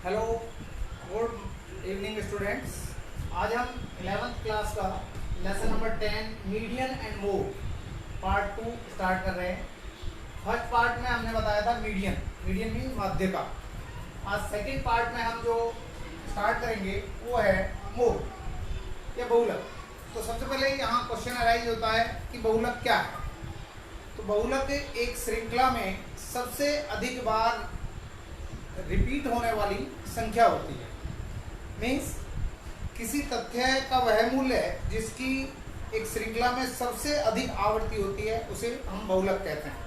Hello, good evening students. आज हम 11th class का lesson number 10 median and mode part 2 start कर रहे हैं। फर्स्ट पार्ट में हमने बताया था मीडियन मीन माध्य का। आज सेकंड पार्ट में हम जो स्टार्ट करेंगे वो है मोड या बहुलक। तो सबसे पहले यहाँ क्वेश्चन अराइज होता है कि बहुलक क्या है। तो बहुलक एक श्रृंखला में सबसे अधिक बार रिपीट होने वाली संख्या होती है। मीन्स किसी तथ्य का वह मूल्य है जिसकी एक श्रृंखला में सबसे अधिक आवृत्ति होती है, उसे हम बहुलक कहते हैं।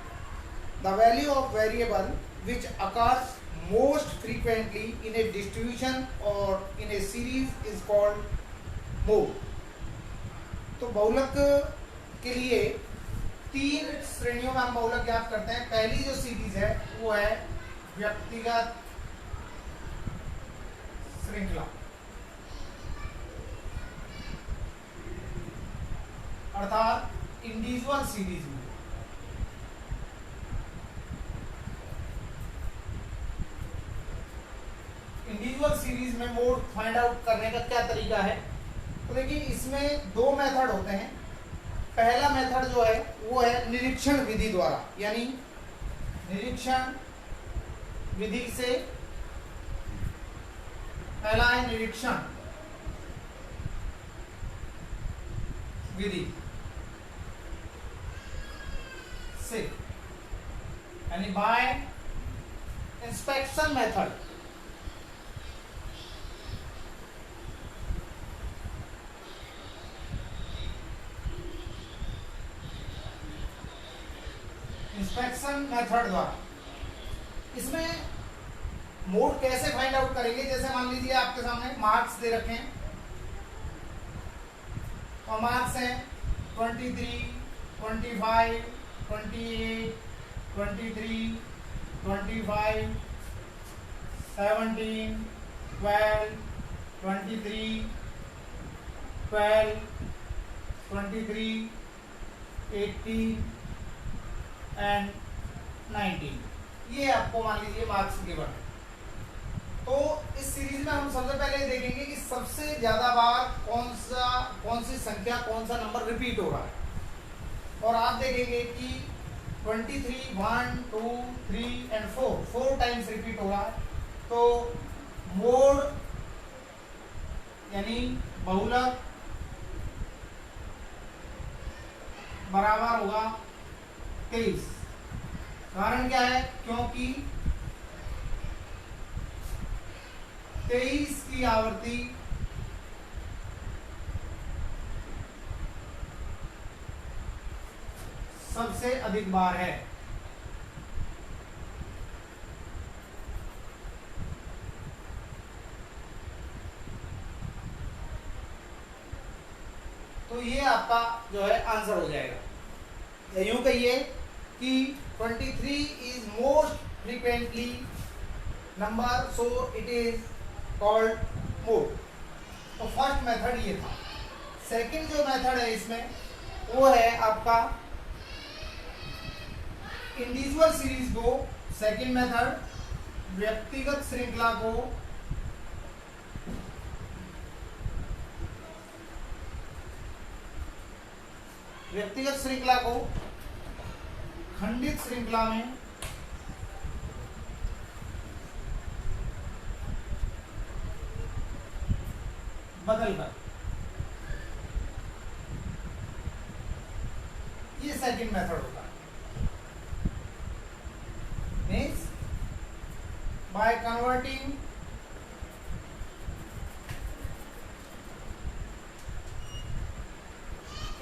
The value of variable which occurs most frequently in A distribution और इन ए सीरीज इज कॉल्ड मोड। तो बहुलक के लिए तीन श्रेणियों में हम बहुलक ज्ञात करते हैं। पहली जो सीरीज है वो है व्यक्तिगत श्रृंखला, अर्थात इंडिविजुअल सीरीज में। इंडिविजुअल सीरीज में मोड फाइंड आउट करने का क्या तरीका है? तो देखिए, इसमें दो मेथड होते हैं। पहला मेथड जो है वो है निरीक्षण विधि द्वारा, यानी निरीक्षण विधि से। पहला है निरीक्षण विधि से, यानी bye inspection method. Inspection method द्वारा इसमें मोड कैसे फाइंड आउट करेंगे? जैसे मान लीजिए आपके सामने मार्क्स दे रखे हैं और मार्क्स हैं 23, 25, 28, 23, 25, 17, 12, 23, 12, 23, 18 एंड 19। ये आपको मान लीजिए मार्क्स गिवन है। तो इस सीरीज में हम सबसे पहले देखेंगे कि सबसे ज्यादा बार कौन सी संख्या, कौन सा नंबर रिपीट हो रहा है। और आप देखेंगे कि 23, 1, 2, 3 एंड 4 टाइम्स रिपीट हो रहा है। तो मोड यानी बहुलक बराबर होगा 23। कारण क्या है? क्योंकि 23 की आवृत्ति सबसे अधिक बार है। तो ये आपका जो है आंसर हो जाएगा। यूं कहिए कि 23 is most frequently number, so it is called mode. तो फर्स्ट मेथड ये था। सेकंड जो मेथड है इसमें वो है आपका इंडिविजुअल सीरीज को, सेकंड मेथड व्यक्तिगत श्रृंखला को खंडित श्रृंखला में बदलकर, ये सेकंड मेथड होता है। Means by converting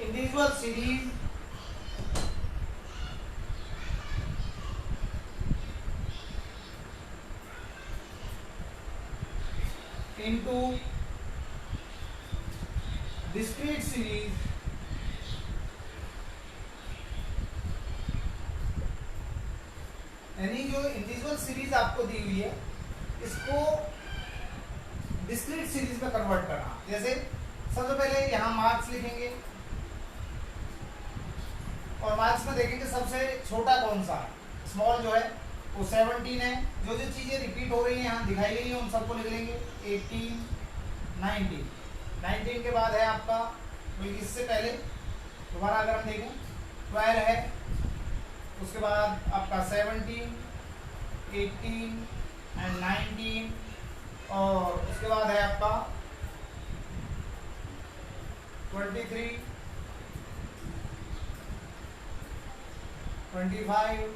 individual series into discrete series यानी जो इंडिविजुअल सीरीज आपको दी हुई है इसको डिस्क्रीट सीरीज में कन्वर्ट करना। जैसे सबसे पहले यहां मार्क्स लिखेंगे और मार्क्स में देखेंगे सबसे छोटा कौन सा है, स्मॉल जो है वो 17 है। जो जो चीजें रिपीट हो रही हैं यहाँ दिखाई गई है उन सबको लिख लेंगे। 18, 19, 19 के बाद है आपका, बल्कि इससे पहले दोबारा अगर हम देखें 12 है, उसके बाद आपका 17, 18 एंड 19, और उसके बाद है आपका 23, 25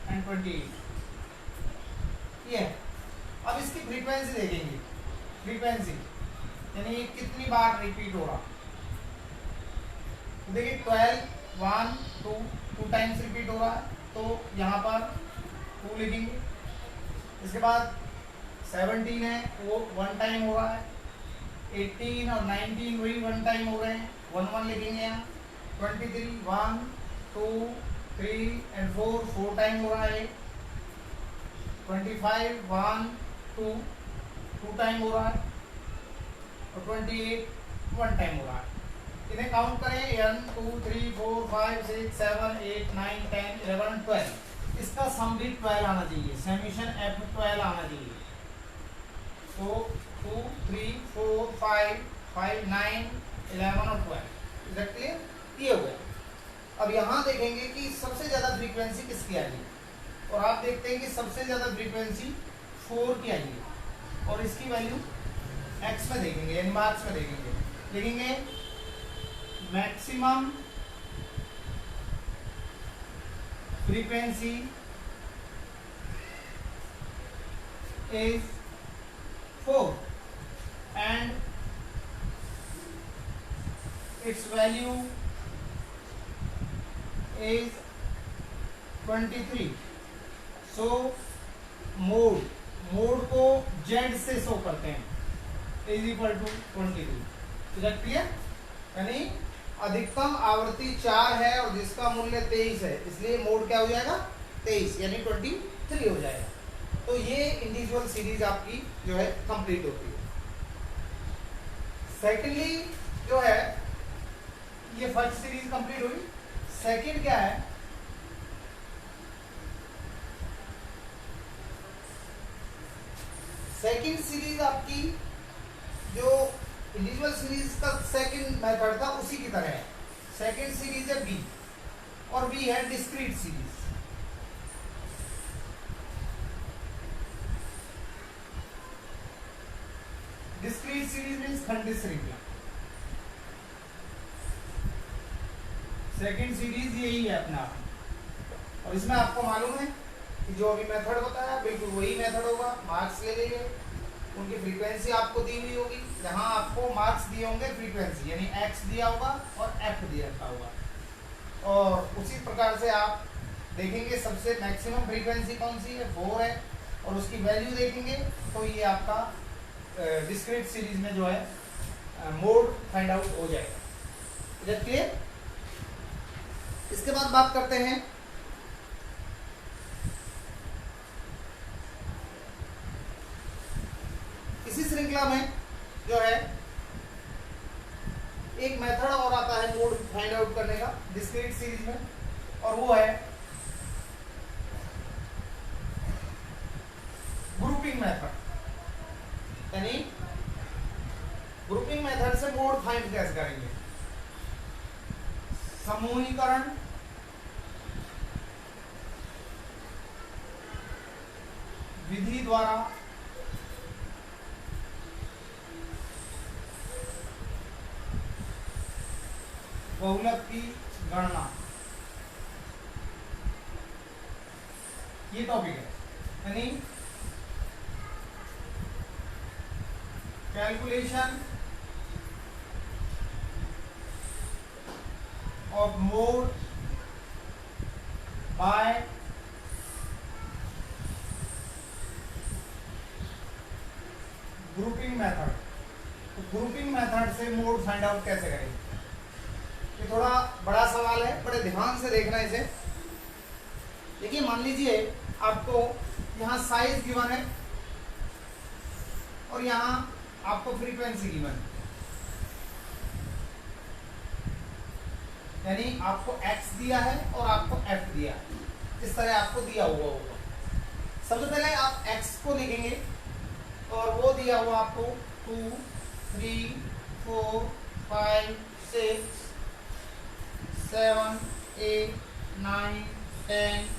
एंड 28। ये है। अब इसकी फ्रीक्वेंसी देखेंगे, फ्रीक्वेंसी यानी कितनी बार रिपीट हो रहा। तो देखिए 12, 1, 2 टाइम्स रिपीट हो रहा है, तो यहाँ पर 2 लिखेंगे। इसके बाद 17 है वो 1 टाइम हो रहा है, 18 और 19 वही 1 टाइम हो रहे हैं, 1 1 लिखेंगे यहाँ। 23, 1, 2, 3 एंड 4 टाइम हो रहा है। 25, 1, 2 टाइम हो रहा है, और 28 1 टाइम हो रहा है। इन्हें काउंट करें 1 2 3 4 5 6 7 8 9 10 11 12। इसका सम भी 12 आना चाहिए, समेशन f 12 आना चाहिए। तो 2 3 4 5 5 9 11 और 12 एग्जैक्टली ये हो गया। अब यहाँ देखेंगे कि सबसे ज्यादा फ्रीक्वेंसी किसकी आएगी, और आप देखते हैं कि सबसे ज्यादा फ्रीक्वेंसी 4 की आई है, और इसकी वैल्यू x में देखेंगे यानी मार्क्स में देखेंगे, लिखेंगे maximum frequency is 4 and its value is 23। so mode को z से शो करते हैं, is equal to 23। Is clear? यानी अधिकतम आवृत्ति 4 है और जिसका मूल्य 23 है, इसलिए मोड क्या हो जाएगा 23 यानी 23 हो जाएगा। तो ये इंडिविजुअल सीरीज आपकी जो है कंप्लीट होती है। सेकेंडली जो है ये फर्स्ट सीरीज कंप्लीट हुई। सेकंड क्या है, सेकंड सीरीज आपकी जो इंडिविजुअल सीरीज का सेकंड मेथड था उसी की तरह है। सेकंड सीरीज है बी, और बी है discrete series. Discrete series means खंडित श्रृंखला। सेकंड सीरीज यही है अपना आप, और इसमें आपको मालूम है कि जो अभी मेथड होता है बिल्कुल वही मेथड होगा। मार्क्स ले लीजिए, उनकी फ्रीक्वेंसी आपको दी हुई होगी, जहां आपको मार्क्स दिए होंगे फ्रीक्वेंसी यानी x दिया होगा और f दिया रखा होगा, और उसी प्रकार से आप देखेंगे सबसे मैक्सिमम फ्रीक्वेंसी कौन सी है 4 है, और उसकी वैल्यू देखेंगे तो ये आपका डिस्क्रीट सीरीज में जो है मोड फाइंड आउट हो जाएगा। Is clear? इसके बाद बात करते हैं इसी श्रृंखला में जो है एक मेथड और आता है मोड फाइंड आउट करने का डिस्क्रीट सीरीज में, और वो है ग्रुपिंग मेथड। यानी ग्रुपिंग मेथड से मोड फाइंड कैसे करेंगे? समूहीकरण विधि द्वारा बहुलक की गणना, ये टॉपिक है। यानी calculation of mode bye grouping method. तो ग्रुपिंग मेथड से मोड फाइंड आउट कैसे करेंगे? ये थोड़ा बड़ा सवाल है, बड़े ध्यान से देखना इसे। देखिए मान लीजिए आपको यहाँ साइज गिवन है और यहाँ आपको फ्रीक्वेंसी गिवन है, यानी आपको x दिया है और आपको f दिया है, इस तरह आपको दिया हुआ होगा। सबसे पहले आप x को लिखेंगे और वो दिया हुआ आपको 2 3 4 5 6 7 8 9 10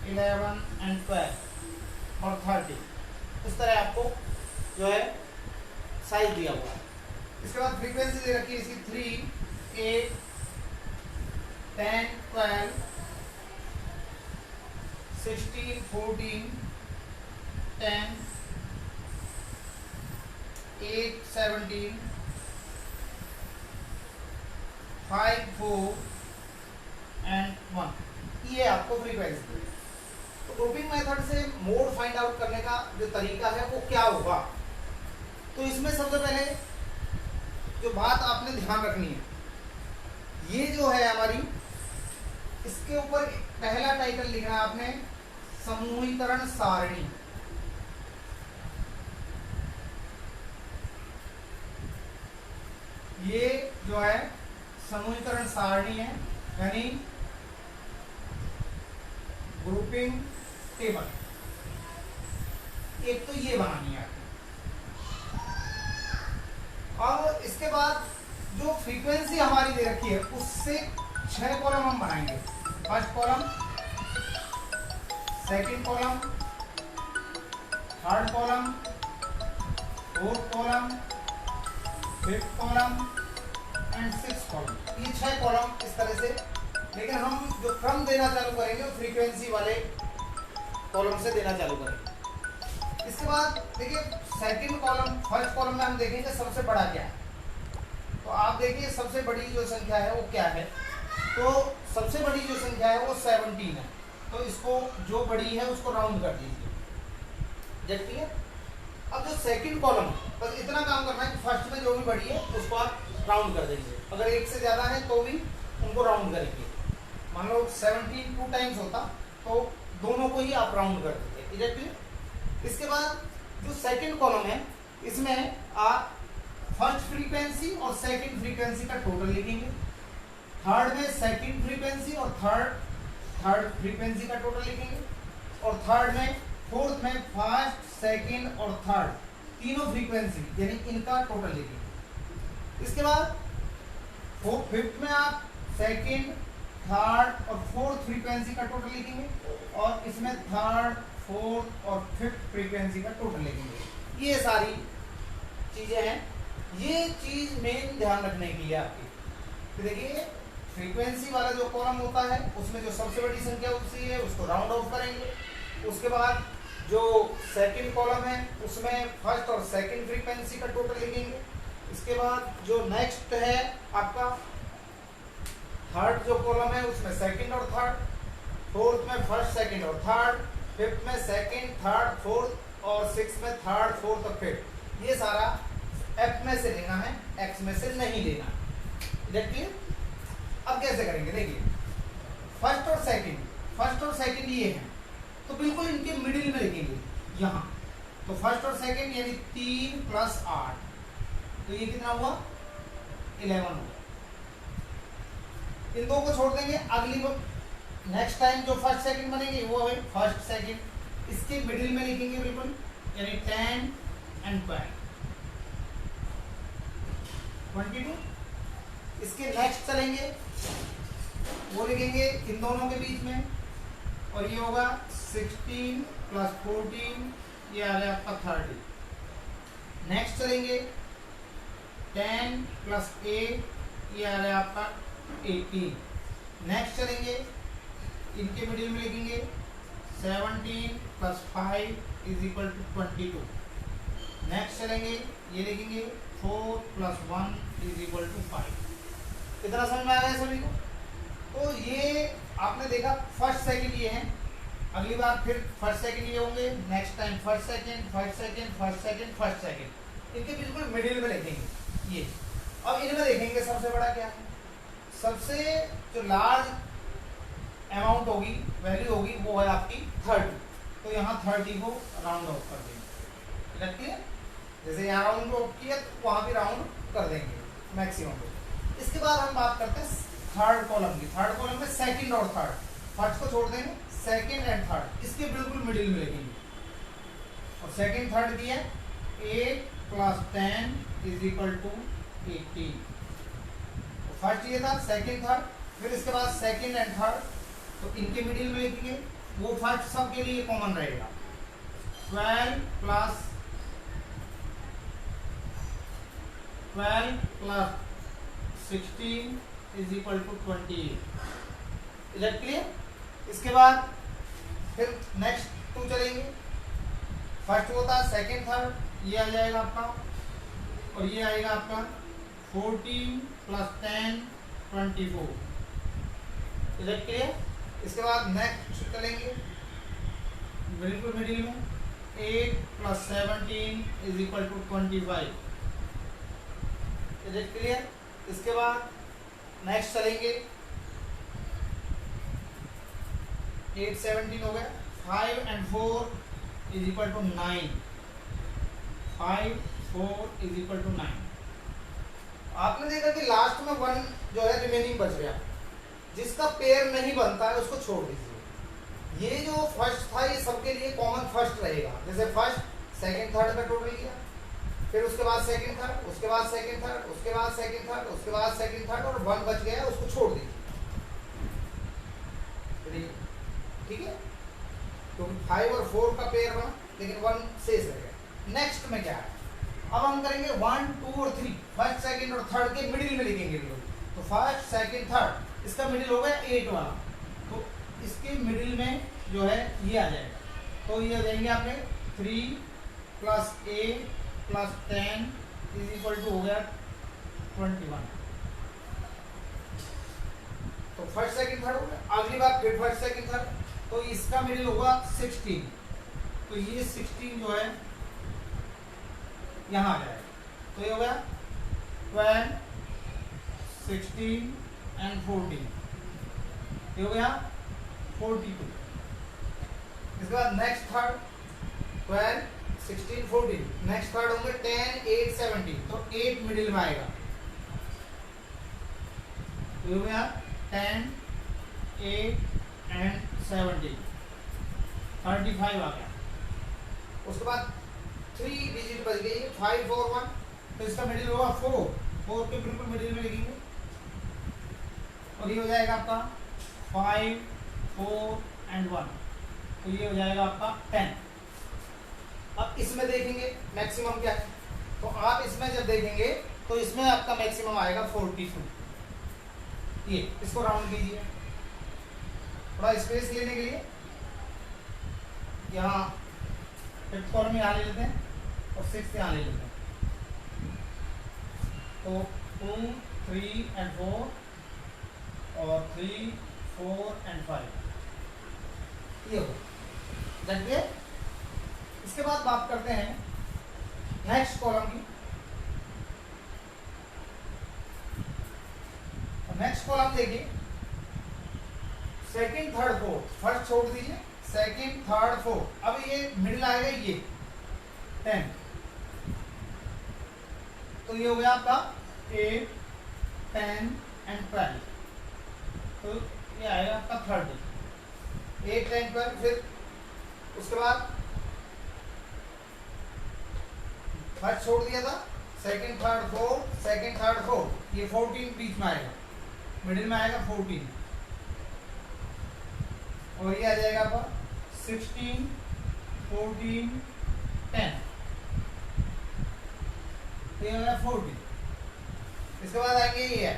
11 एंड 12 और 30। इस तरह आपको जो है साइज दिया हुआ है। इसके बाद फ्रीक्वेंसी दे रखी है इसकी 3 8 10 12 16 14 10 8 17 5 4 एंड 1। ये आपको फ्रीक्वेंसी। तो ग्रुपिंग मेथड से मोड फाइंड आउट करने का जो तरीका है वो क्या होगा, तो इसमें सबसे पहले जो बात आपने ध्यान रखनी है, ये जो है हमारी, इसके ऊपर पहला टाइटल लिखना है आपने समूहीकरण सारणी। ये जो है समूहीकरण सारणी है, यानी ग्रुपिंग टेबल। एक तो ये बनानी है। और इसके बाद जो फ्रीक्वेंसी हमारी दे रखी है उससे 6 कॉलम हम बनाएंगे। First column, second column, third column, fourth column, fifth column and sixth column. ये 6 कॉलम इस तरह से, लेकिन हम जो क्रम देना चालू करेंगे वो फ्रीक्वेंसी वाले कॉलम से देना चालू करेंगे। इसके बाद देखिए सेकंड कॉलम, फर्स्ट कॉलम में हम देखेंगे सबसे बड़ा क्या है। तो आप देखिए सबसे बड़ी जो संख्या है वो क्या है, तो सबसे बड़ी जो संख्या है वो 17 है। तो इसको जो बड़ी है उसको राउंड कर दीजिए, देखिए। अब जो सेकंड कॉलम, बस इतना काम करना है कि फर्स्ट में जो भी बड़ी है उसको आप राउंड कर दीजिए। अगर एक से ज्यादा है तो भी उनको राउंड करेंगे। मान लो 17 2 टाइम्स होता तो दोनों को ही आप राउंड कर दीजिए, इधर। इसके बाद जो सेकंड कॉलम है इसमें आप फर्स्ट फ्रीक्वेंसी और सेकंड फ्रीक्वेंसी का टोटल लिखेंगे। थर्ड में सेकंड फ्रीक्वेंसी और थर्ड फ्रीक्वेंसी का टोटल लिखेंगे। और थर्ड में, फोर्थ में फर्स्ट, सेकंड और थर्ड तीनों फ्रीक्वेंसी यानी इनका टोटल लिखेंगे। इसके बाद फिफ्थ में आप सेकंड, थर्ड और फोर्थ फ्रीक्वेंसी का टोटल लिखेंगे और इसमें थर्ड, फोर्थ और फिफ्थ फ्रीक्वेंसी का टोटल लिखेंगे। ये सारी चीजें हैं। ये चीज मेन ध्यान रखने की है आपकी। तो देखिए फ्रीक्वेंसी वाला जो कॉलम होता है उसमें जो सबसे बड़ी संख्या होती है उसको राउंड ऑफ करेंगे। उसके बाद जो सेकंड कॉलम है उसमें फर्स्ट और सेकंड फ्रीक्वेंसी का टोटल लिखेंगे। इसके बाद जो नेक्स्ट है आपका थर्ड जो कॉलम है उसमें सेकंड और थर्ड, फोर्थ में फर्स्ट, सेकंड और थर्ड, फिफ्थ में सेकंड, थर्ड, फोर्थ और सिक्स में थर्ड, फोर्थ और फिफ्थ। ये सारा एफ में से लेना है, एक्स में से नहीं लेना है। देखिए अब कैसे करेंगे, देखिए फर्स्ट और सेकंड ये हैं तो बिल्कुल इनके मिडिल में लिखेंगे यहाँ। तो फर्स्ट और सेकंड यानी 3 + 8, तो ये कितना हुआ 11 हुआ। इन दो को छोड़ देंगे, अगली नेक्स्ट टाइम जो फर्स्ट सेकंड बनेंगे वो है फर्स्ट सेकंड, इसके मिडिल में लिखेंगे बिल्कुल, यानी 10 एंड 12 22। इसके नेक्स्ट चलेंगे वो लिखेंगे इन दोनों के बीच में, और ये होगा 16 + 14, ये आ गया आपका 30। नेक्स्ट चलेंगे 10 + 8, ये आ गया आपका 18। नेक्स्ट चलेंगे इनके मिडिल में लिखेंगे 17 + 5 = 22। नेक्स्ट चलेंगे ये लिखेंगे 4 + 1 = 5। इतना समझ में आ गया सभी को। तो ये आपने देखा फर्स्ट सेकंड ये हैं, अगली बार फिर फर्स्ट सेकंड ये होंगे, next time first second, first second, first second, first second, इनके बिल्कुल मिडिल में लिखेंगे ये। अब इनमें देखेंगे सबसे बड़ा क्या है, सबसे जो लार्ज अमाउंट होगी, वैल्यू होगी, वो है आपकी 30। तो यहाँ 30 को राउंड ऑफ कर देंगे, लगती है जैसे यहाँ राउंड ऑफ किया तो वहाँ भी राउंड कर देंगे मैक्सिमम को। इसके बाद हम बात करते हैं थर्ड कॉलम की। थर्ड कॉलम में सेकंड और थर्ड, फर्स्ट को छोड़ देंगे, सेकंड एंड थर्ड इसके बिल्कुल मिडिल में लिखेंगे। और सेकंड थर्ड की है 8 + 10 इज इक्वल टू 18। फर्स्ट ये था, सेकंड थर्ड, फिर इसके बाद सेकंड एंड थर्ड, तो इनके मिडिल में लिखेंगे। वो फर्स्ट सब के लिए कॉमन रहेगा। 12 + 16 is equal to 28। Is that clear? इसके बाद फिर नेक्स्ट टू चलेंगे। फर्स्ट होता है सेकंड थर्ड, ये आ जाएगा आपका, और ये आएगा आपका 14 + 10 24। Is that clear? इसके बाद नेक्स्ट चलेंगे बिल्कुल मिडिल में 8 + 17 is equal to 25। Is it clear? इसके बाद नेक्स्ट चलेंगे 8 17 हो गया। 5 + 4 is equal to 9। 5 4 is equal to 9। आपने देखा कि लास्ट में 1 जो है रिमेनिंग बच गया, जिसका पेयर नहीं बनता है उसको छोड़ दीजिए। ये जो फर्स्ट था ये सबके लिए कॉमन फर्स्ट रहेगा। जैसे फर्स्ट सेकंड थर्ड का टोटल किया, फिर उसके बाद सेकंड थर्ड, उसके बाद सेकंड थर्ड, उसके बाद सेकंड थर्ड, उसके बाद सेकंड थर्ड, और 1 बच गया उसको छोड़ दीजिए। ठीक है? क्योंकि 5 और 4 का पेयर बना, लेकिन 1 शेष रह गया। नेक्स्ट में क्या है, अब हम करेंगे 1 2 और 3, फर्स्ट सेकंड और थर्ड के मिडिल में लिखेंगे लोग। तो फर्स्ट सेकंड थर्ड, इसका मिडिल हो गया 8 वाला, तो इसके मिडिल में जो है ये आ जाएगा। तो ये हो जाएंगे आपने 3 + 8 + 10 इज इक्वल टू हो गया 21। तो फर्स्ट सेकंड थर्ड हो गया। अगली बार फिर फर्स्ट सेकंड थर्ड, तो इसका मिडिल होगा 16। तो ये 16 जो है यहाँ आ जाएगा। तो ये हो गया 12 16 एंड 14, ये हो गया 42। इसके बाद नेक्स्ट थर्ड 12 16 14, नेक्स्ट थर्ड होंगे 10 8 17, तो 8 मिडिल में आएगा। ये हो गया 10 8 एंड 17, 35 आ गया। उसके बाद 3 डिजिट बच गई 5 4 1, तो इसका मिडिल होगा 4 के बिल्कुल मिडिल में लिखेंगे, और ये हो जाएगा आपका 5 4 एंड 1, तो ये हो जाएगा आपका 10। अब इसमें देखेंगे मैक्सिमम क्या है, तो आप इसमें जब देखेंगे तो इसमें आपका मैक्सिमम आएगा 42। ये इसको राउंड कीजिए थोड़ा स्पेस लेने के लिए। यहाँ 5th कॉलम यहाँ ले लेते हैं और 6th यहाँ ले लेते हैं। तो 2 3 एंड 4 और 3 4 एंड 5, ये हो देखिए। इसके बाद बात करते हैं नेक्स्ट कॉलम की। नेक्स्ट कॉलम देखिए सेकंड थर्ड फोर्थ, फर्स्ट छोड़ दीजिए, सेकंड थर्ड फोर्थ। अब ये मिडिल आएगा ये 10, तो ये हो गया आपका 8 10 एंड 12, तो ये आएगा आपका 30। 8 10 12, फिर उसके बाद फर्स्ट छोड़ दिया था, second third fourth, second third fourth, ये 14 बीच में आएगा, मिडिल में आएगा 14, और ये आ जाएगा आपका 16 14 10, तो ये हो गया 14। इसके बाद आएंगे ये है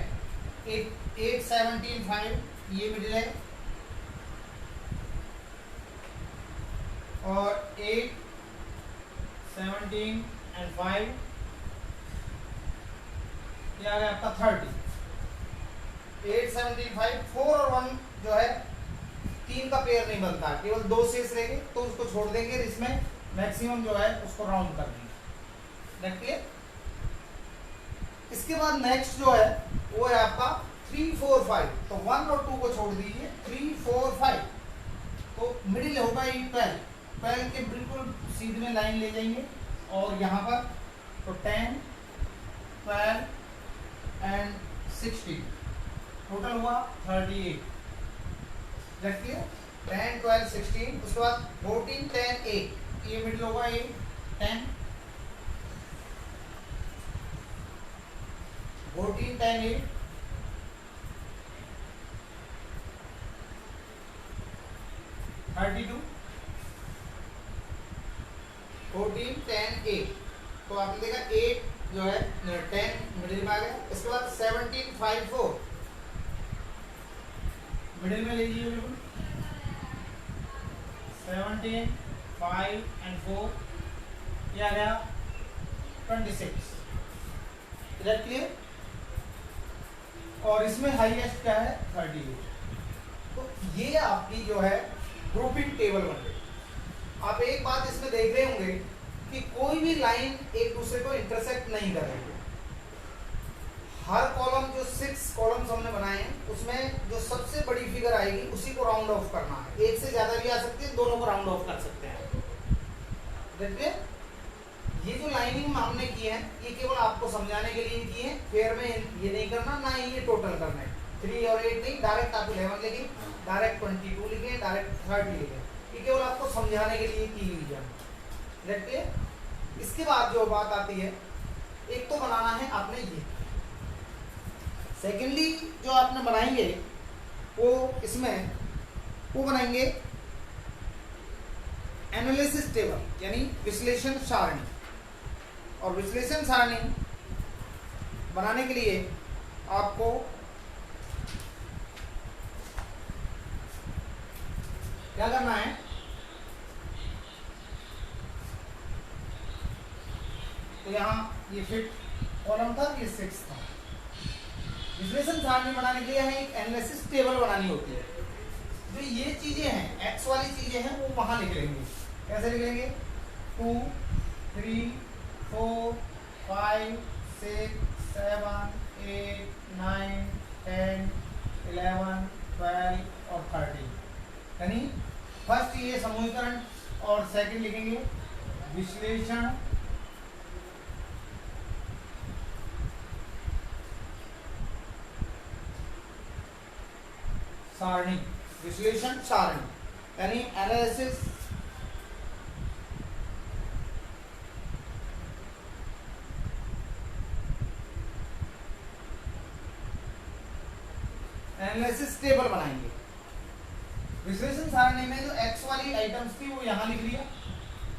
8 17 5, ये मिडिल है, और 8 17 एंड 5, ये आ गया आपका 30। 8 17 5, 4 और 1 जो है 3 का पेयर नहीं बनता, केवल 2 शेष रहेंगे, तो उसको छोड़ देंगे। इसमें मैक्सिमम जो है उसको राउंड कर देंगे। देखिए इसके बाद नेक्स्ट जो है वो है आपका 3 4 5, तो 1 और 2 को छोड़ दीजिए, 3 4 5, तो मिडिल होगा ये 12। 12 के बिल्कुल सीधे में लाइन ले जाएंगे, और यहाँ पर तो 10 12 एंड 16, टोटल हुआ 38। देखिए 10 12 16, उसके बाद 14 10 8, ये मिडिल होगा 8 10, 14 10 8, 32, 14 10 8, तो आपने देखा 8 जो है 10 मिडिल में आ गया। इसके बाद 17 5 4 मिडिल में ले लीजिए बिल्कुल, 17 5 एंड 4, ये आ गया 26। इधर क्लियर। और इसमें हाईएस्ट क्या है 38। तो ये आपकी जो है ग्रुपिंग टेबल बन गई। आप एक बात इसमें देख रहे होंगे कि कोई भी लाइन एक दूसरे को इंटरसेक्ट नहीं कर रही है। हर कॉलम जो 6 कॉलम्स हमने बनाए हैं उसमें जो सबसे बड़ी फिगर आएगी उसी को राउंड ऑफ करना है। एक से ज्यादा भी आ सकती है, दोनों को राउंड ऑफ कर सकते हैं। देखिए ये जो लाइनिंग हमने की है ये केवल आपको समझाने के लिए की है, फेयर में ये नहीं करना, ना ही ये टोटल करना है। 3 और 8 नहीं, डायरेक्ट आप 11 लिखे, डायरेक्ट 22 लिखे, डायरेक्ट 30 लिखे। ये केवल आपको समझाने के लिए की हुई है। देखिए इसके बाद जो बात आती है, एक तो बनाना है आपने ये, सेकेंडली जो आपने बनाएंगे वो इसमें वो बनाएंगे एनालिसिस टेबल यानी विश्लेषण सारणी। और विश्लेषण सारणी बनाने के लिए आपको क्या करना है, तो यहाँ ये 5th कॉलम था, ये 6th था। विश्लेषण सारणी बनाने के लिए हमें एक एनालिसिस टेबल बनानी होती है। जो ये चीजें हैं, एक्स वाली चीजें हैं, वो वहां लिख लेंगे। कैसे लिखेंगे, 2 3 4 5 6 7 8 9 10 11 12 और 13, यानी फर्स्ट ये समूहीकरण और सेकंड लिखेंगे विश्लेषण सारणी। विश्लेषण सारणी यानी एनालिसिस टेबल बनाएंगे। विश्लेषण सारणी में जो एक्स वाली आइटम्स थी वो यहां लिख लिया।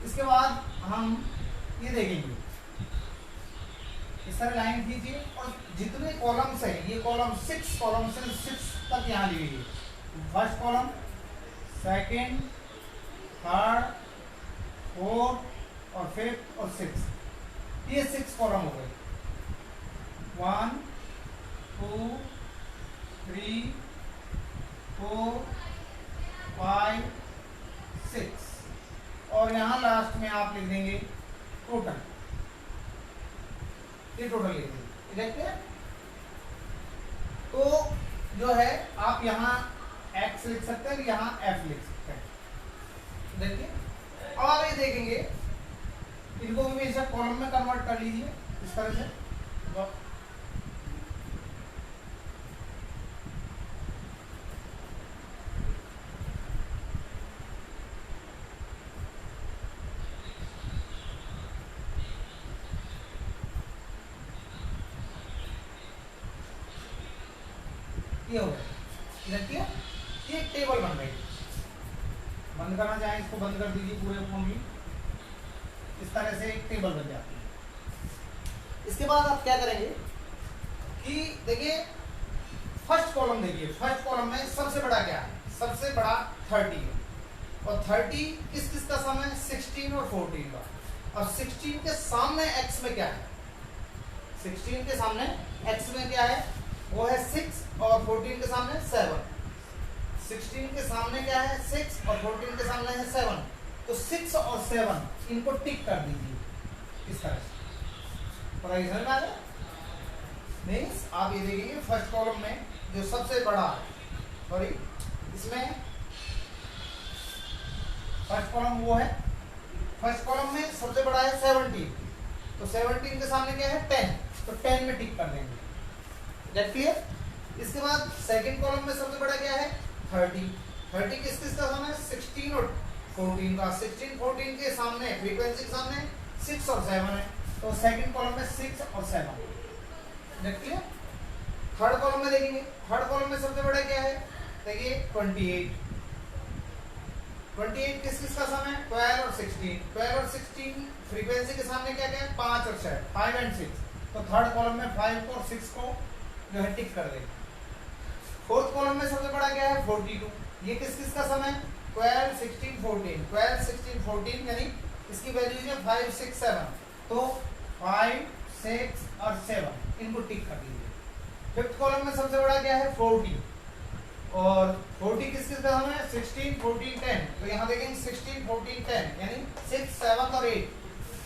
इसके बाद हम ये देखेंगे, इस तरह लाइन खींचिए और जितने कॉलम्स हैं, ये कॉलम 6 कॉलम से 6 तक यहाँ लिखिए। First column, second, third, fourth और फिफ्थ और 6, ये 6 कॉलम हो गए। 1 2 3 4 5 6 और यहाँ लास्ट में आप लिख देंगे टोटल। ये टोटल लिख देंगे। देखते हैं तो जो है आप यहाँ x लिख सकते हैं, यहाँ f लिख सकते हैं। देखिए अब आप ये देखेंगे, इनको भी हमेशा कॉलम में कन्वर्ट कर लीजिए इस तरह से। ये हो गया। देखिए ये एक टेबल बन गई। बंद करना चाहें इसको बंद कर दीजिए पूरे फॉर्मली, इस तरह से एक टेबल बन जाती है। इसके बाद आप क्या करेंगे कि देखिए फर्स्ट कॉलम देखिए, फर्स्ट कॉलम में सबसे बड़ा क्या है, सबसे बड़ा 30 है। और 30 किस किस का सम है, 16 और 14 का। और 16 के सामने x में क्या है, 16 के सामने x में क्या है, वो है 6 और 14 के सामने 7। 16 के सामने क्या है 6 और 14 के सामने है 7। तो 6 और 7 इनको टिक कर दीजिए इस तरह से। पता समझ में आ गया? मीन्स आप ये देखेंगे फर्स्ट कॉलम में जो सबसे बड़ा है, सॉरी इसमें फर्स्ट कॉलम वो है, फर्स्ट कॉलम में सबसे बड़ा है 17। तो 17 के सामने क्या है 10, तो 10 में टिक कर देंगे। That clear? इसके बाद सेकंड कॉलम में सबसे बड़ा क्या है 30, 30 किस किस का समय? 16 और 14 का। 16 14 के सामने फ्रीक्वेंसी के सामने 6 और 7 है, तो सेकंड कॉलम में 6 और 7 देखिए। थर्ड कॉलम में देखेंगे, थर्ड कॉलम में सबसे बड़ा क्या है? देखिए 28। 28 किस किस का समय? 12 और 16। 12 और 16 फ्रीक्वेंसी के सामने क्या क्या है? 5 और 6, 5 एंड 6। तो थर्ड कॉलम में 5 को और 6 को जो है टिक कर देंगे। फोर्थ कॉलम में सबसे बड़ा क्या है? 42। ये किस किस का समय? 12 16 14। 12 16 14 यानी इसकी वैल्यू है 5 6 7। तो 5 6 और 7 इनको टिक कर दीजिए। फिफ्थ कॉलम में सबसे बड़ा क्या है? 40। और 40 किस किस का समय? 16 14 10। तो यहाँ देखेंगे 16 14 10 यानी 6 7 और 8।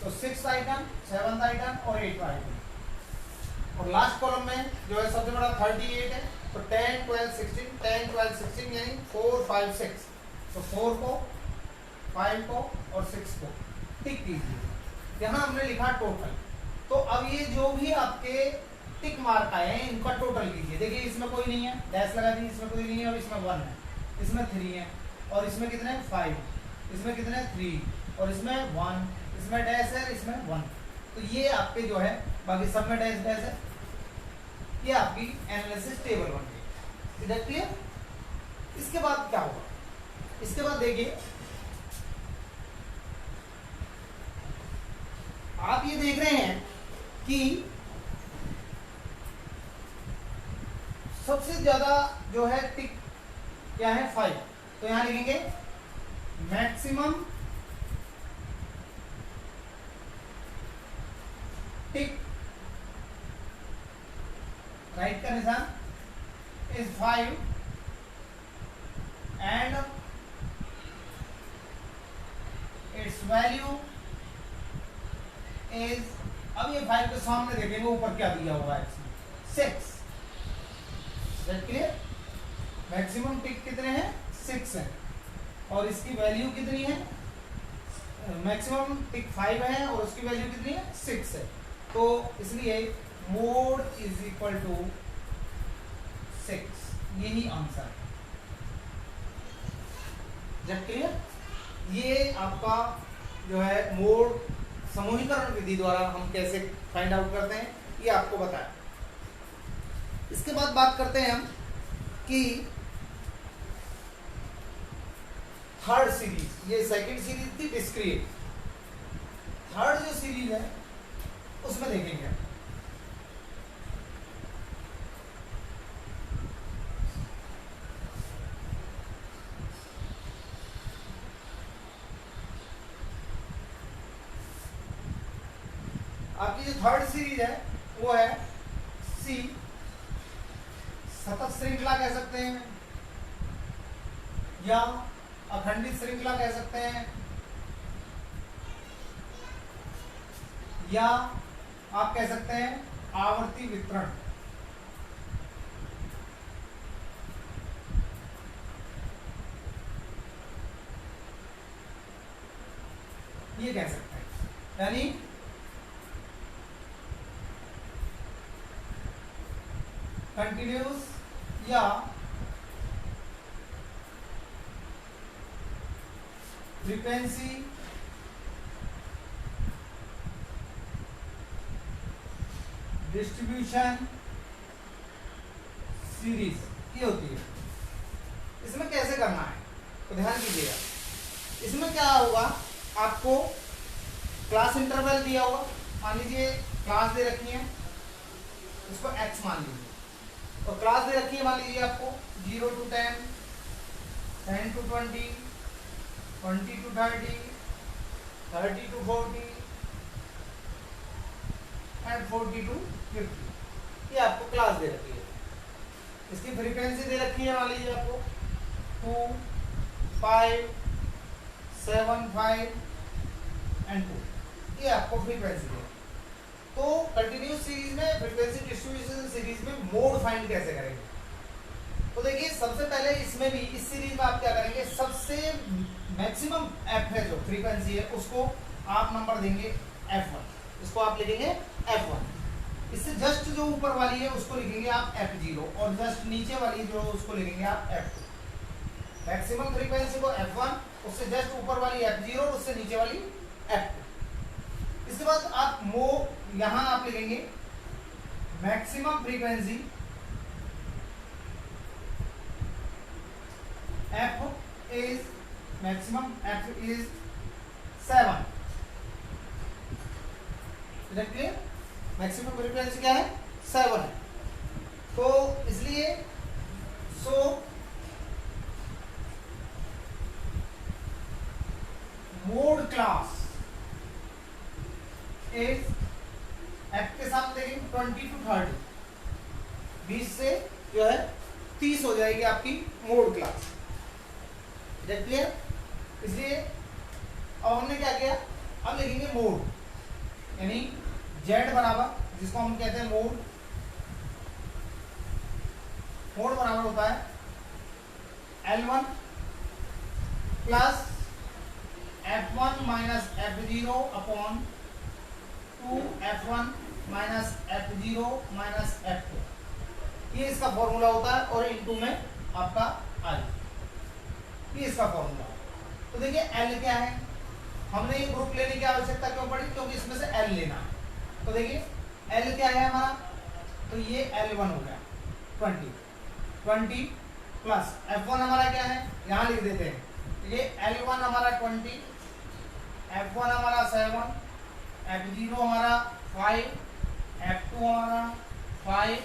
तो 6th आइटम, 7th आइटम और 8th आइटम। और लास्ट कॉलम में जो है सबसे बड़ा 38 है, तो 10 12 16 10 12 16 यानी 4 5 6। तो 4 को 5 को और 6 को टिक कीजिए। यहाँ हमने लिखा टोटल। तो अब ये जो भी आपके टिक मार्क आए हैं इनका टोटल कीजिए। देखिए इसमें कोई नहीं है, डैश लगा दी, इसमें कोई नहीं है, और इसमें 1 है, इसमें 3 है, और इसमें कितने? 5, इसमें कितने? 3, और इसमें 1, इसमें डैश है, इसमें 1। तो ये आपके जो है बाकी सब में डैश डैश है। ये आपकी एनालिसिस टेबल बन गई। इधर क्लियर? इसके बाद क्या होगा? इसके बाद देखिए आप ये देख रहे हैं कि सबसे ज्यादा जो है टिक क्या है? 5। तो यहां लिखेंगे मैक्सिमम टिक, राइट का निशान is 5 and it's value is, अब ये 5 के सामने देखेंगे ऊपर क्या दिया हुआ है? 6। क्लियर? मैक्सिमम टिक कितने हैं? 6 है, और इसकी वैल्यू कितनी है? मैक्सिमम टिक 5 है और उसकी वैल्यू कितनी है? 6 है। तो इसलिए मोड इज इक्वल टू 6, यही आंसर है। जब क्लियर? ये आपका जो है मोड समूहीकरण विधि द्वारा हम कैसे फाइंड आउट करते हैं ये आपको बताया। इसके बाद बात करते हैं हम कि थर्ड सीरीज, ये सेकंड सीरीज थी डिस्क्रीट। थर्ड जो सीरीज है उसमें देखेंगे आपकी जो थर्ड सीरीज है वो है सी, सतत श्रृंखला कह सकते हैं या अखंडित श्रृंखला कह सकते हैं, या आप कह सकते हैं आवर्ती वितरण। ये कह सकते हैं, यानी कंटिन्यूस या फ्रीक्वेंसी डिस्ट्रीब्यूशन सीरीज ये होती है। इसमें कैसे करना है तो ध्यान दीजिएगा। इसमें क्या होगा, आपको क्लास इंटरवल दिया होगा, मान लीजिए क्लास दे रखी है, इसको x मान लीजिए, तो क्लास दे रखी है मान लीजिए आपको 0 to 10, 10 to 20, 20 to 30, 30 to 40 and 40 to 50। ये आपको क्लास दे रखी है। इसकी फ्रीक्वेंसी दे रखी है मान लीजिए आपको 2, 5, 7, 5 एंड 2। ये आपको फ्रीक्वेंसी दे। तो कंटिन्यूस सीरीज में फ्रीक्वेंसी डिस्ट्रीब्यूशन सीरीज में मोड फाइंड कैसे करेंगे? तो देखिए सबसे पहले इसमें भी इस सीरीज में आप क्या करेंगे, सबसे मैक्सिमम एफ है जो फ्रीक्वेंसी है उसको आप नंबर देंगे f1, इसको आप लिखेंगे f1। इससे जस्ट जो ऊपर वाली है उसको लिखेंगे आप f0, और जस्ट नीचे वाली जो उसको लिखेंगे आप f2। मैक्सिमम फ्रीक्वेंसी को F1, उससे जस्ट ऊपर वाली F0, उससे नीचे वाली F2। इसके बाद आप यहां आप लिखेंगे maximum frequency F is 7। Clear? Maximum frequency क्या है? 7 है। तो इसलिए मोड क्लास इज F के साथ देखेंगे 20 to 30, 20 से जो है 30 हो जाएगी आपकी मोड क्लास। क्लियर? इसलिए अब हमने क्या किया, अब लिखेंगे मोड, यानी Z बराबर, जिसको हम कहते हैं मोड बराबर होता है L1 plus F1 minus F0 upon 2F1 minus F0 minus F2। ये इसका फॉर्मूला होता है और इनटू में आपका I, ये इसका फॉर्मूला। तो देखिए L क्या है, हमने ये ग्रुप लेने की आवश्यकता क्यों पड़ी, क्योंकि इसमें से L लेना है। तो देखिए L क्या है हमारा, तो ये L1 हो गया 20 प्लस F1 हमारा क्या है, यहां लिख देते हैं, ये L1 हमारा 20, F1 हमारा 7, F0 हमारा 5, F2 हमारा 5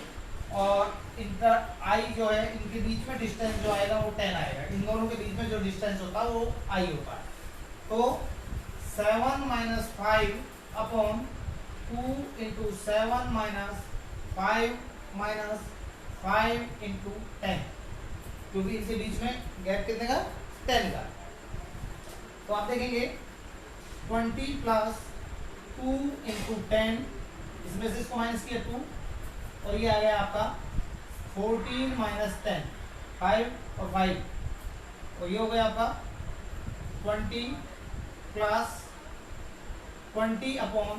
और इनका I जो है, इनके बीच में डिस्टेंस जो आएगा वो 10 आएगा। इन दोनों के बीच में जो डिस्टेंस होता है वो I होता है। तो 7 minus 5 upon 2 into 7 minus 5 minus 5 into 10, क्योंकि इनके बीच में गैप कितने का, 10 का। तो आप देखेंगे 20 प्लस 2 इंटू 10, इसमें से इसको माइनस किया 2, और ये आ गया आपका 14 माइनस 10, 5 और 5, और ये हो गया आपका 20 प्लस 20 अपॉन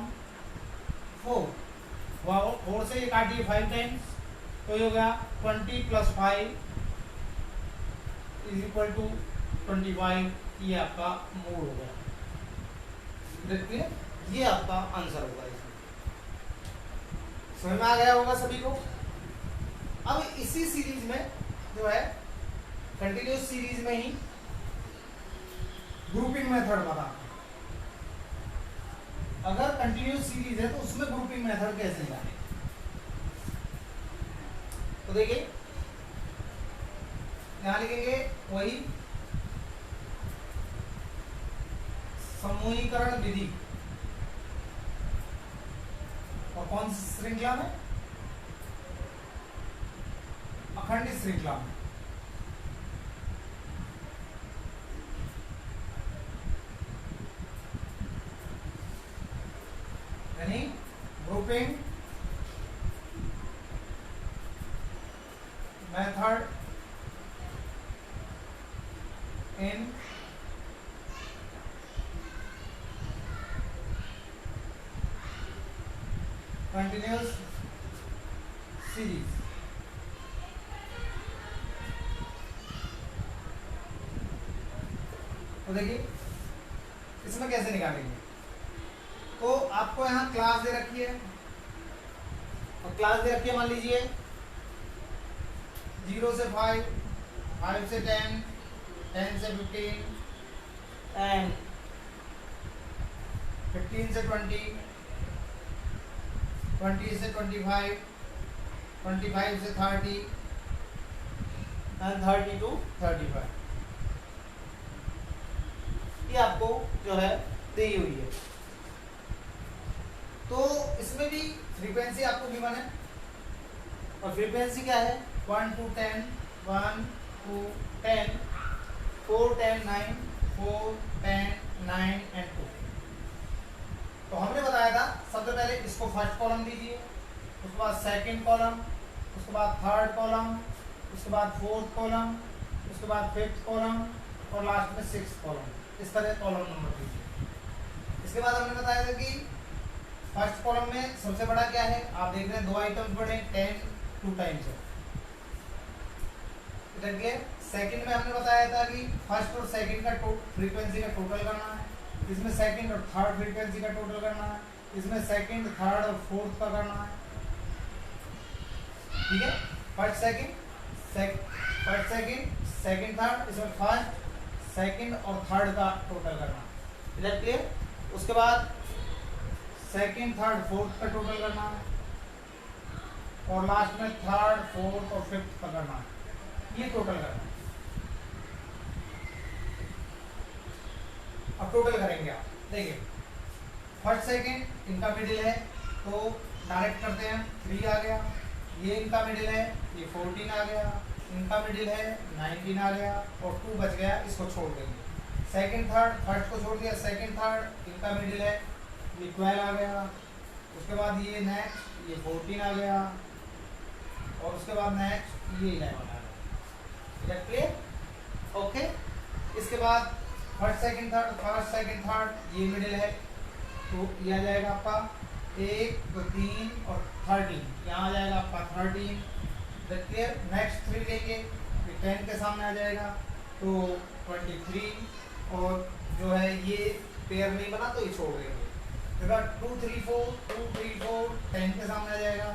4 से ये काटिए 5 टाइम्स, तो ये हो गया 20 प्लस 5 इज इक्वल टू 25। ये आपका मोड हो गया। देखिए ये आपका आंसर होगा। इसमें समझ में आ गया होगा सभी को। अब इसी सीरीज में जो है कंटिन्यूस सीरीज में ही ग्रुपिंग मेथड बता, अगर कंटिन्यूस सीरीज है तो उसमें ग्रुपिंग मेथड कैसे निकालें। तो देखिए यहां लिखेंगे वही समूहीकरण विधि, और कौन सी श्रृंखला में, अखंडित श्रृंखला में। यानी grouping method in continuous series. तो देखिए इसमें कैसे निकालेंगे। तो आपको यहाँ क्लास दे रखी है, और क्लास दे रखी है मान लीजिए 0 से 5, 5 से 10, 10 से 15 एंड 15 से 20, 20 से 25, 25 से 30 एंड 30 to 35। ये आपको जो है दी हुई है। तो इसमें भी फ्रीक्वेंसी आपको गिवन है, और फ्रीक्वेंसी क्या है 1 to 10, 1 to 10, 4, 10, 9, 4, 10, 9 एंड 2। तो हमने बताया था सबसे पहले इसको फर्स्ट कॉलम दीजिए, उसके बाद सेकंड कॉलम, उसके बाद थर्ड कॉलम, उसके बाद फोर्थ कॉलम, उसके बाद फिफ्थ कॉलम, और लास्ट में सिक्स्थ कॉलम। इस तरह कॉलम नंबर दीजिए। इसके बाद हमने बताया था कि फर्स्ट कॉलम में सबसे बड़ा क्या है, आप देख रहे हैं 2 आइटम्स बड़े, 10 2 टाइम्स है। सेकंड में हमने बताया था कि फर्स्ट और सेकंड का फ्रीक्वेंसी का टोटल करना है, इसमें सेकंड और थर्ड फ्रीक्वेंसी का टोटल करना है, इसमें सेकंड थर्ड और फोर्थ का करना है। ठीक है, फर्स्ट सेकंड सेकंड थर्ड, इसमें फर्स्ट सेकंड और थर्ड का टोटल करना है। Is that clear? उसके बाद सेकंड थर्ड फोर्थ का टोटल करना है और लास्ट में थर्ड फोर्थ और फिफ्थ का करना है। ये टोटल करना है। अब टोटल करेंगे आप, देखिए फर्स्ट सेकंड इनका मिडिल है तो डायरेक्ट करते हैं, 3 आ गया। ये इनका मिडिल है, ये 14 आ गया। इनका मिडिल है 19 आ गया और 2 बच गया, इसको छोड़ देंगे। सेकंड थर्ड, फर्स्ट को छोड़ दिया, सेकंड थर्ड इनका मिडिल है, ये 12 आ गया। उसके बाद ये नेक्स्ट, ये 14 आ गया और उसके बाद नेक्स्ट ये 11 आ गया। क्लियर? ओके। इसके बाद फर्स्ट सेकंड थर्ड ये मिडिल है तो ये आ जाएगा आपका 1 2 3 और 13, यहाँ आ जाएगा आपका 13। क्लियर? नेक्स्ट 3 लेंगे, 10 के सामने आ जाएगा तो 23 और जो है ये पेयर नहीं बना तो ये छोड़ देंगे। फिर 2 3 4 10 के सामने आ जाएगा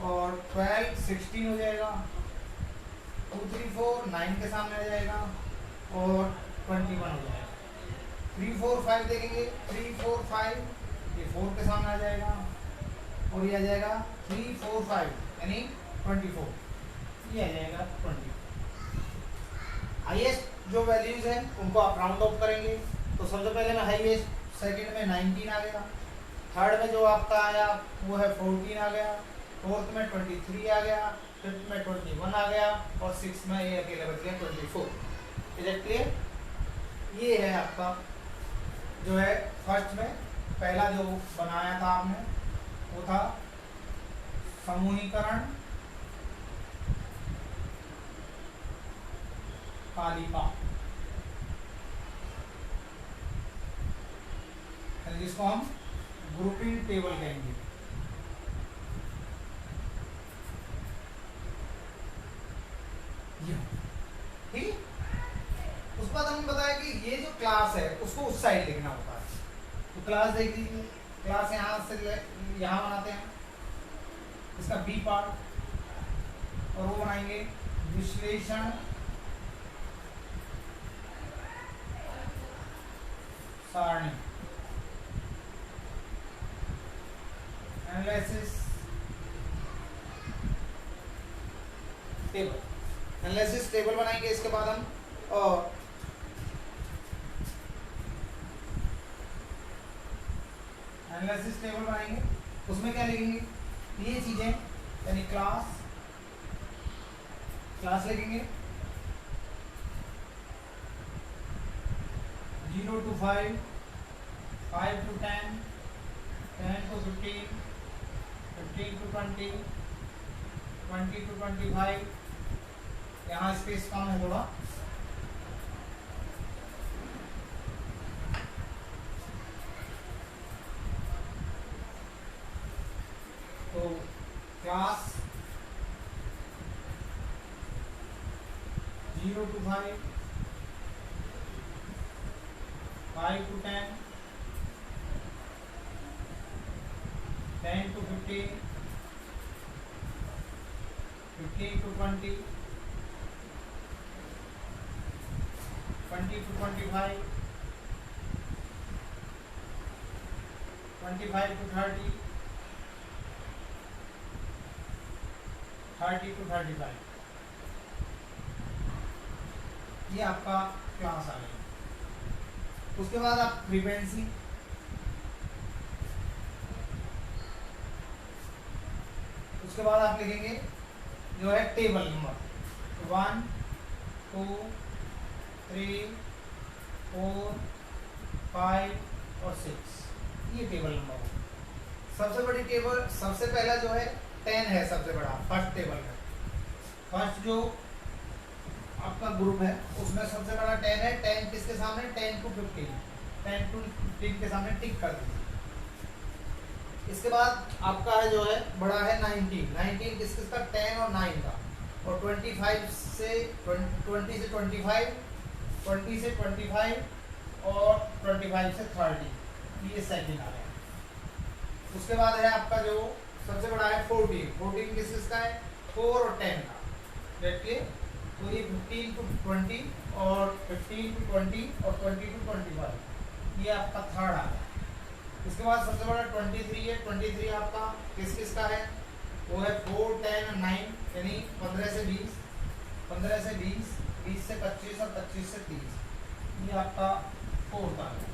और 12 16 हो जाएगा। 2 3 4 9 के सामने आ जाएगा और 21 हो जाएगा। 3 4 5 देखेंगे, 3 4 5 ये 4 के सामने आ जाएगा और ये आ जाएगा 3 4 5 यानी 24, ये आ जाएगा 20। हाईएस्ट जो वैल्यूज हैं उनको आप राउंड ऑफ करेंगे तो सबसे पहले में हाईएस्ट सेकंड में 19 आ गया, थर्ड में जो आपका आया वो है 14 आ गया, फोर्थ में 23 आ गया, फिफ्थ में 21 आ गया और सिक्स में ये अकेले बच गया 24। Is it clear? ये है आपका जो है फर्स्ट में पहला जो बनाया था आपने वो था समूहीकरण तालिका, जिसको हम ग्रुपिंग टेबल कहेंगे। ठीक, उसके बाद हमने बताया कि ये जो क्लास है उसको उस साइड लिखना होता है। तो क्लास देख लीजिए, क्लास यहाँ से यहाँ बनाते हैं, इसका बी पार्ट और वो बनाएंगे विश्लेषण सारणी, एनालिसिस टेबल। एनालिसिस टेबल बनाएंगे। इसके बाद हम एनालिसिस टेबल बनाएंगे, उसमें क्या लिखेंगे? ये चीजें यानी क्लास लिखेंगे 0 to 5, 5 to 10, 10 to 15, 15 to 20, 20 to 25। यहाँ स्पेस कम है थोड़ा, तो class 0 to 5, 5 to 10, 10 to 15, 15 to 20, 20 to 25, 25 to 30, 30 to 35। ये आपका क्लास आ गया। उसके बाद आप फ्रीक्वेंसी, उसके बाद आप लिखेंगे जो है टेबल नंबर 1 2 3 4 5 और 6, ये टेबल नंबर है। सबसे बड़ी टेबल, सबसे पहला जो है 10 है, सबसे बड़ा फर्स्ट टेबल में। फर्स्ट जो आपका ग्रुप है उसमें सबसे बड़ा 10 है। 10 किसके सामने? 10 to 15, 10 to 15 के सामने टिक कर दीजिए। इसके बाद आपका है जो है बड़ा है 19, 19 किसका? 10 और 9 का। और 25 से 20 से 25, 20 से 25 और 25 से 30, ये सेकंड आ गया। उसके बाद है आपका जो सबसे बड़ा है 14, 14 किसका है 4 और 10 का, देखिए तो ये 15 to 20 और 15 to 20 और 20 to 25, ये आपका थर्ड आ गया। उसके बाद सबसे बड़ा 23 है, 23 आपका किसका है, वो है 4, 10 और 9, यानी 15 से 20, 15 से 20, 20 से 25 और 25 से 30, ये आपका फोर्थ आ गया।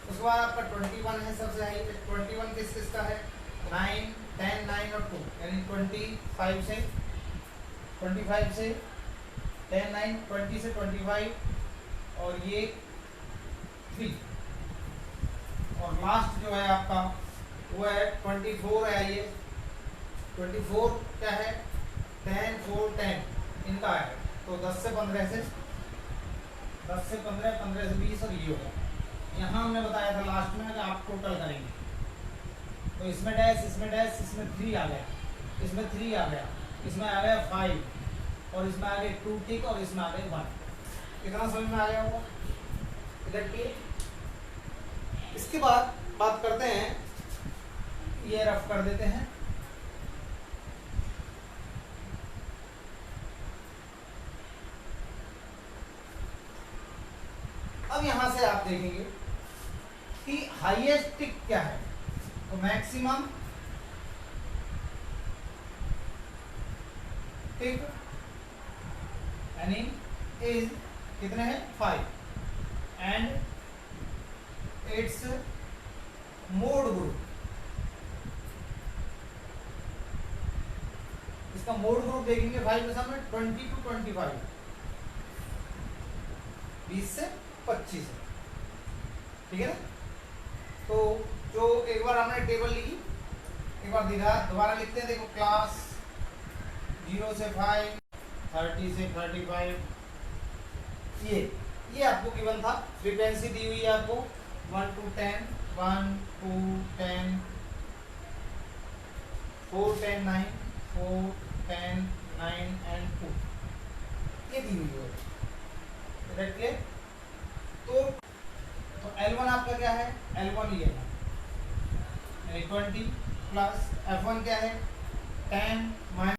उसके बाद आपका 21 है सबसे हाई, 21 किसका है 9, 10, 9 और 2, यानी 25 से 10, 9, 20 से 25 और ये 3, और लास्ट जो है आपका वो है 24 है, ये 24 क्या है 10, 4, 10 इनका है, तो 10 से 15 से 10 से 15, 15 से 20 और ये होगा। यहाँ हमने बताया था लास्ट में कि आप टोटल करेंगे, तो इसमें डैश, इसमें डैश, इसमें 3 आ गया, इसमें 3 आ गया, इसमें आ गया 5 और इसमें आ गए 2 टिक और इसमें आ गए 1। कितना समझ में आ गया होगा इधर के। इसके बाद बात करते हैं, ये रफ कर देते हैं, अब यहां से आप देखेंगे कि हाईएस्ट टिक क्या है, तो मैक्सिमम टिक यानी इज कितने हैं 5 एंड इट्स मोड ग्रुप, इसका मोड ग्रुप देखेंगे 5 के सामने 20 to 25, 20 से 25, ठीक है ना। तो जो एक बार हमने टेबल लिखी, एक बार दोबारा लिखते हैं, देखो क्लास 0 से 5, 30 से 35, ये आपको गिवन था, फ्रीक्वेंसी दी हुई है आपको 1 to 10, 1, 2, 10, 4, 10, 9, 4, 10, 9 एंड 2, ये दी हुई है, रखिए। तो L1 आपका क्या है, L1 ये है यानी 20 प्लस F1 क्या है 10 माइनस